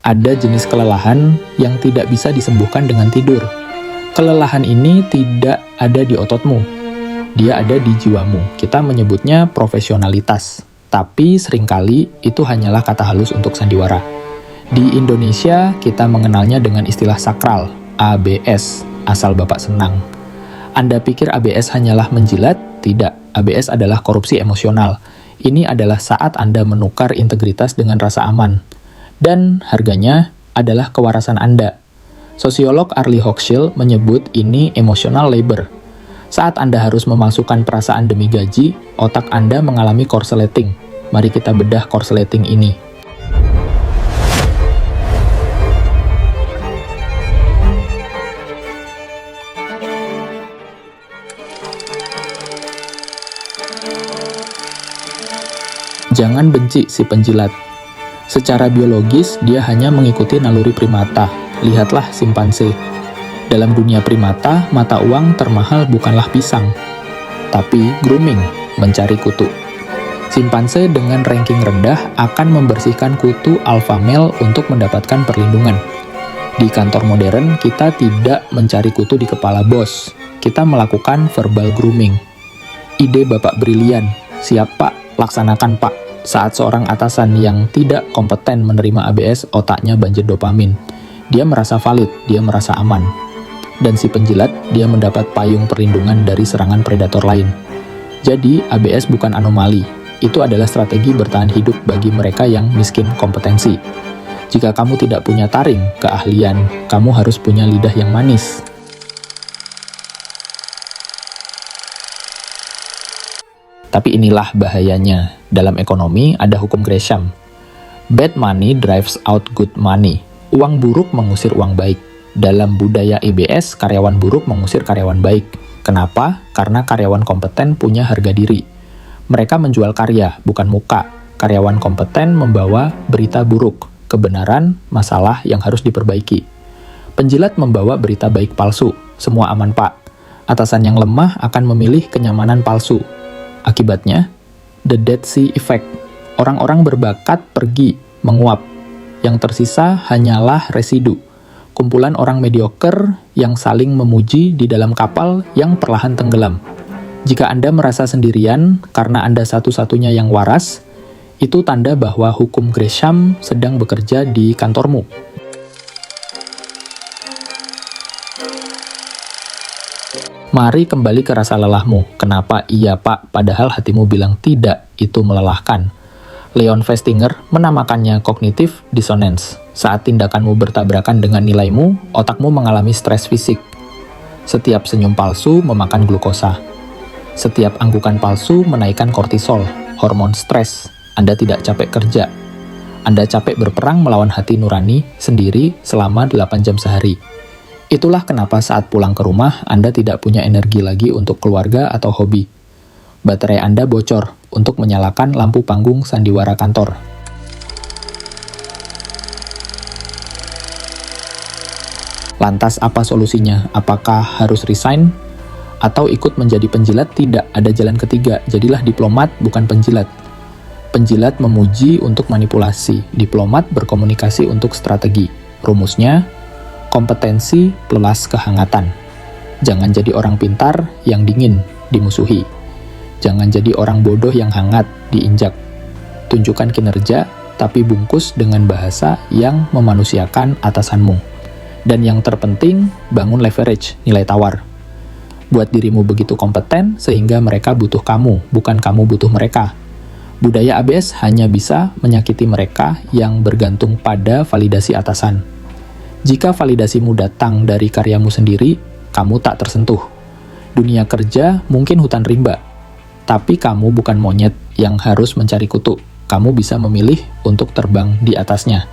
Ada jenis kelelahan yang tidak bisa disembuhkan dengan tidur. Kelelahan ini tidak ada di ototmu, dia ada di jiwamu. Kita menyebutnya profesionalitas, tapi seringkali itu hanyalah kata halus untuk sandiwara. Di Indonesia, kita mengenalnya dengan istilah sakral, ABS, asal Bapak senang. Anda pikir ABS hanyalah menjilat? Tidak, ABS adalah korupsi emosional. Ini adalah saat Anda menukar integritas dengan rasa aman. Dan harganya adalah kewarasan Anda. Sosiolog Arlie Hochschild menyebut ini emotional labor. Saat Anda harus memasukkan perasaan demi gaji, otak Anda mengalami korsleting. Mari kita bedah korsleting ini. Jangan benci si penjilat. Secara biologis, dia hanya mengikuti naluri primata. Lihatlah simpanse. Dalam dunia primata, mata uang termahal bukanlah pisang, tapi grooming, mencari kutu. Simpanse dengan ranking rendah akan membersihkan kutu alpha male untuk mendapatkan perlindungan. Di kantor modern, kita tidak mencari kutu di kepala bos. Kita melakukan verbal grooming. Ide Bapak brilian. Siap Pak, laksanakan Pak. Saat seorang atasan yang tidak kompeten menerima ABS, otaknya banjir dopamin. Dia merasa valid, dia merasa aman. Dan si penjilat, dia mendapat payung perlindungan dari serangan predator lain. Jadi, ABS bukan anomali. Itu adalah strategi bertahan hidup bagi mereka yang miskin kompetensi. Jika kamu tidak punya taring, keahlian, kamu harus punya lidah yang manis. Tapi inilah bahayanya. Dalam ekonomi ada hukum Gresham. Bad money drives out good money. Uang buruk mengusir uang baik. Dalam budaya EBS, karyawan buruk mengusir karyawan baik. Kenapa? Karena karyawan kompeten punya harga diri. Mereka menjual karya, bukan muka. Karyawan kompeten membawa berita buruk, kebenaran, masalah yang harus diperbaiki. Penjilat membawa berita baik palsu. Semua aman Pak. Atasan yang lemah akan memilih kenyamanan palsu. Akibatnya, the Dead Sea Effect. Orang-orang berbakat pergi, menguap. Yang tersisa hanyalah residu. Kumpulan orang mediocre yang saling memuji di dalam kapal yang perlahan tenggelam. Jika Anda merasa sendirian karena Anda satu-satunya yang waras, itu tanda bahwa hukum Gresham sedang bekerja di kantormu. Mari kembali ke rasa lelahmu. Kenapa iya Pak, padahal hatimu bilang tidak, itu melelahkan. Leon Festinger menamakannya cognitive dissonance. Saat tindakanmu bertabrakan dengan nilaimu, otakmu mengalami stres fisik. Setiap senyum palsu memakan glukosa. Setiap anggukan palsu menaikkan kortisol, hormon stres. Anda tidak capek kerja. Anda capek berperang melawan hati nurani sendiri selama 8 jam sehari. Itulah kenapa saat pulang ke rumah, Anda tidak punya energi lagi untuk keluarga atau hobi. Baterai Anda bocor untuk menyalakan lampu panggung sandiwara kantor. Lantas apa solusinya? Apakah harus resign? Atau ikut menjadi penjilat? Tidak, ada jalan ketiga. Jadilah diplomat, bukan penjilat. Penjilat memuji untuk manipulasi. Diplomat berkomunikasi untuk strategi. Rumusnya, kompetensi plus kehangatan. Jangan jadi orang pintar yang dingin, dimusuhi. Jangan jadi orang bodoh yang hangat, diinjak. Tunjukkan kinerja, tapi bungkus dengan bahasa yang memanusiakan atasanmu. Dan yang terpenting, bangun leverage, nilai tawar. Buat dirimu begitu kompeten sehingga mereka butuh kamu, bukan kamu butuh mereka. Budaya ABS hanya bisa menyakiti mereka yang bergantung pada validasi atasan. Jika validasimu datang dari karyamu sendiri, kamu tak tersentuh. Dunia kerja mungkin hutan rimba, tapi kamu bukan monyet yang harus mencari kutu. Kamu bisa memilih untuk terbang di atasnya.